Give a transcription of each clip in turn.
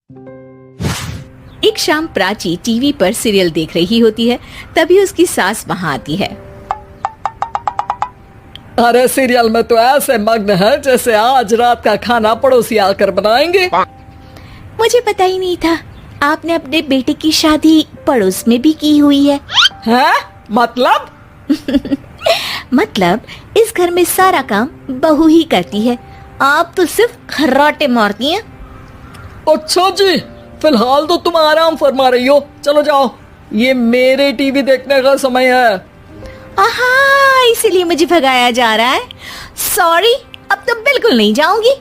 एक शाम प्राची टीवी पर सीरियल देख रही होती है। तभी उसकी सास वहाँ आती है। अरे सीरियल में तो ऐसे मग्न है जैसे आज रात का खाना पड़ोसी आकर बनाएंगे। मुझे पता ही नहीं था आपने अपने बेटे की शादी पड़ोस में भी की हुई है। हैं? मतलब? मतलब इस घर में सारा काम बहू ही करती है, आप तो सिर्फ खर्राटे मारती हैं। अच्छा जी, फिलहाल तो तुम आराम फरमा रही हो, चलो जाओ, ये मेरे टीवी देखने का समय है। आहा, इसीलिए मुझे भगाया जा रहा है। सॉरी, अब तो बिल्कुल नहीं जाऊंगी।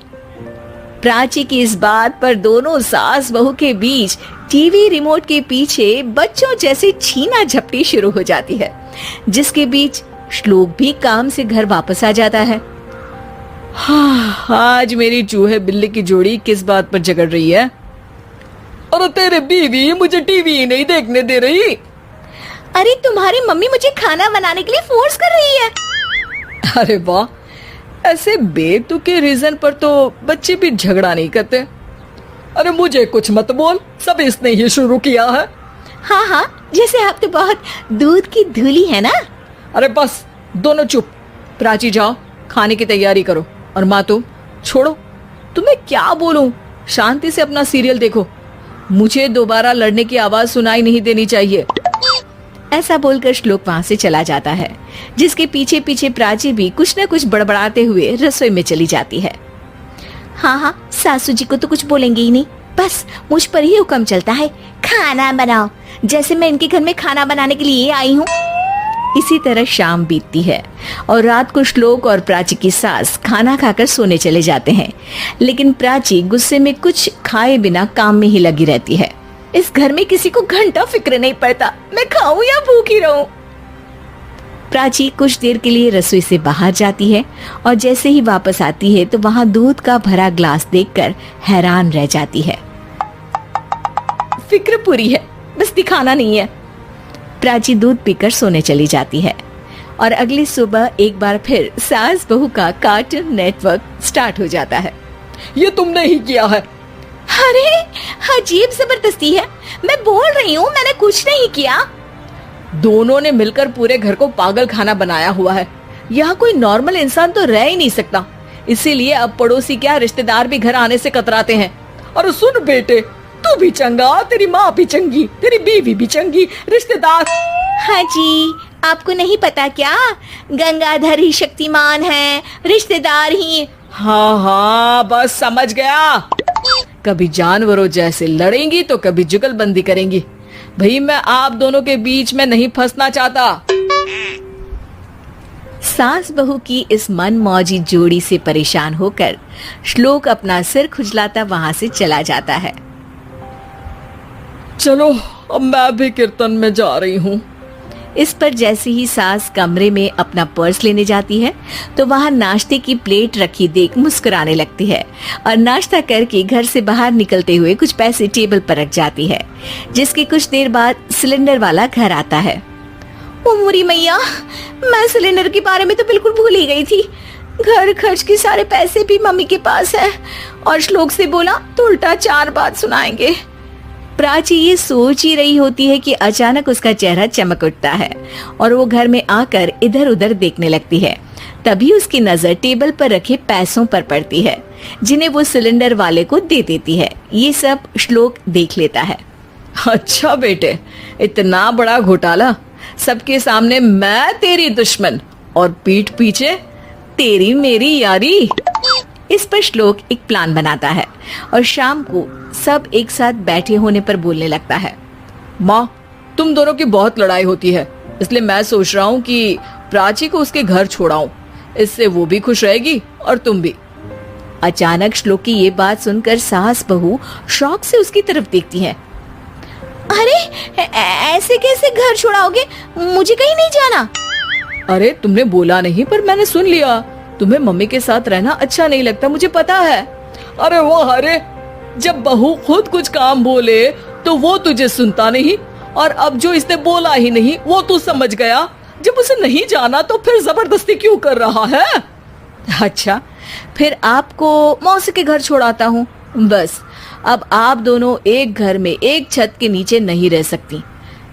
प्राची की इस बात पर दोनों सास बहू के बीच टीवी रिमोट के पीछे बच्चों जैसी छीना झपटी शुरू हो जाती है, जिसके बीच श्लोक भी काम से घर वापस आ जाता है। हाँ, आज मेरी चूहे बिल्ली की जोड़ी किस बात पर झगड़ रही है? अरे तेरे बीवी मुझे टीवी ही नहीं देखने दे रही। अरे तुम्हारी मम्मी मुझे खाना बनाने के लिए फोर्स कर रही है। अरे वाह, ऐसे बेतुके रीजन पर तो बच्चे भी झगड़ा नहीं करते। अरे मुझे कुछ मत बोल, सब इसने ही शुरू किया है। हाँ हाँ, जैसे आप तो बहुत दूध की धूली है ना। अरे बस दोनों चुप। प्राची जाओ, खाने की तैयारी करो। और माँ तुम छोड़ो, तुम्हें क्या बोलूं, शांति से अपना सीरियल देखो, मुझे दोबारा लड़ने की आवाज सुनाई नहीं देनी चाहिए। ऐसा बोलकर श्लोक वहाँ से चला जाता है, जिसके पीछे पीछे प्राची भी कुछ न कुछ बड़बड़ाते हुए रसोई में चली जाती है। हाँ हाँ, सासू जी को तो कुछ बोलेंगे ही नहीं, बस मुझ पर ही हुक्म चलता है, खाना बनाओ, जैसे मैं इनके घर में खाना बनाने के लिए आई हूँ। इसी तरह शाम बीतती है और रात को श्लोक और प्राची की सास खाना खाकर सोने चले जाते हैं, लेकिन प्राची गुस्से में कुछ खाए बिना काम में ही लगी रहती है। इस घर में किसी को घंटा फिक्र नहीं पड़ता, मैं खाऊं या भूखी रहूं। प्राची कुछ देर के लिए रसोई से बाहर जाती है और जैसे ही वापस आती है तो वहां दूध का भरा ग्लास देखकर हैरान रह जाती है। फिक्र पूरी है, बस दिखाना नहीं है। प्राची दूध पीकर सोने चली जाती है और अगली सुबह एक बार फिर सास बहू का कार्टून नेटवर्क स्टार्ट हो जाता है। ये तुमने ही किया है। अरे अजीब जबरदस्ती है, मैं बोल रही हूँ मैंने कुछ नहीं किया। दोनों ने मिलकर पूरे घर को पागल खाना बनाया हुआ है। यहाँ कोई नॉर्मल इंसान तो रह ही नहीं सकता, इसीलिए अब पड़ोसी क्या रिश्तेदार भी घर आने से कतराते हैं। और सुन बेटे, तू भी चंगा, तेरी माँ भी चंगी, तेरी बीवी भी चंगी, रिश्तेदार। हाँ जी, आपको नहीं पता क्या, गंगाधर ही शक्तिमान है, रिश्तेदार ही। हाँ हाँ, बस समझ गया। कभी जानवरों जैसे लड़ेंगी तो कभी जुगलबंदी करेंगी। भाई मैं आप दोनों के बीच में नहीं फंसना चाहता। सास बहू की इस मनमौजी जोड़ी से परेशान होकर श्लोक अपना सिर खुजलाता वहां से चला जाता है। चलो अब मैं भी कीर्तन में जा रही हूँ। इस पर जैसे ही सास कमरे में अपना पर्स लेने जाती है तो वहां नाश्ते की प्लेट रखी देख मुस्कुराने लगती है और नाश्ता करके घर से बाहर निकलते हुए कुछ पैसे टेबल पर रख जाती है, जिसके कुछ देर बाद सिलेंडर वाला घर आता है। ओ मुरी मैया, मैं सिलेंडर के बारे में तो बिल्कुल भूल ही गई थी। घर खर्च के सारे पैसे भी मम्मी के पास है और श्लोक से बोला तो उल्टा 4 बात सुनाएंगे। प्राची ये सोच ही रही होती है कि अचानक उसका चेहरा चमक उठता है और वो घर में आकर इधर उधर देखने लगती है। तभी उसकी नजर टेबल पर रखे पैसों पर पड़ती है, जिन्हें वो सिलेंडर वाले को दे देती है। ये सब श्लोक देख लेता है। अच्छा बेटे, इतना बड़ा घोटाला, सबके सामने मैं तेरी दुश्मन और पीठ पीछे तेरी मेरी यारी। इस पर श्लोक एक प्लान बनाता है और शाम को सब एक साथ बैठे होने पर बोलने लगता है। माँ, तुम दोनों की बहुत लड़ाई होती है, इसलिए मैं सोच रहा हूँ कि प्राची को उसके घर छोड़ाऊं, इससे वो भी खुश रहेगी और तुम भी। अचानक श्लोक की ये बात सुनकर सास बहू शौक से उसकी तरफ देखती है। अरे ऐसे कैसे घर छोड़ाओगे, मुझे कहीं नहीं जाना। अरे तुमने बोला नहीं पर मैंने सुन लिया, तुम्हें मम्मी के साथ रहना अच्छा नहीं लगता, मुझे पता है। अरे वाह, अरे जब बहू खुद कुछ काम बोले तो वो तुझे सुनता नहीं, और अब जो इसने बोला ही नहीं वो तू समझ गया। जब उसे नहीं जाना तो फिर जबरदस्ती क्यों कर रहा है? अच्छा, फिर आपको मौसी के घर छोड़ाता हूँ, बस अब आप दोनों एक घर में एक छत के नीचे नहीं रह सकती।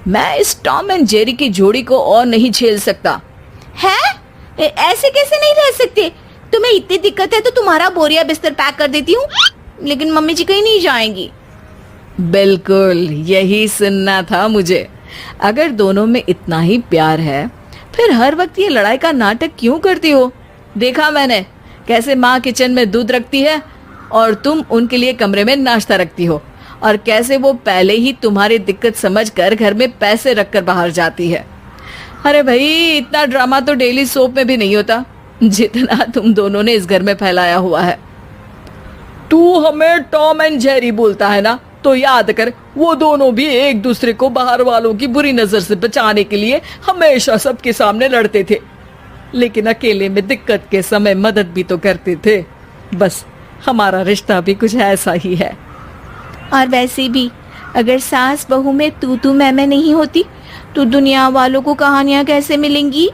मैं इस टॉम एंड जेरी की जोड़ी को और नहीं झेल सकता। है? ऐसे कैसे नहीं रह सकते? तुम्हें इतनी दिक्कत है तो तुम्हारा बोरिया बिस्तर पैक कर देती हूँ, लेकिन मम्मी जी कहीं नहीं जाएंगी। बिल्कुल यही सुनना था मुझे। अगर दोनों में इतना ही प्यार है फिर हर वक्त ये लड़ाई का नाटक क्यों करती हो? देखा मैंने कैसे माँ किचन में दूध रखती है और तुम उनके लिए कमरे में नाश्ता रखती हो, और कैसे वो पहले ही तुम्हारी दिक्कत समझकर घर में पैसे रखकर बाहर जाती है। अरे भाई, इतना ड्रामा तो डेली सोप में भी नहीं होता जितना तुम दोनों ने इस घर में फैलाया हुआ है। तू हमें टॉम एंड जेरी बोलता है ना, तो याद कर वो दोनों भी एक दूसरे को बाहर वालों की बुरी नजर से बचाने के लिए हमेशा सबके सामने लड़ते थे, लेकिन अकेले में दिक्कत के समय मदद भी तो करते थे। बस हमारा रिश्ता भी कुछ ऐसा ही है। और वैसे भी अगर सास बहू में तू मैं नहीं होती तो दुनिया वालों को कहानियां कैसे मिलेंगी?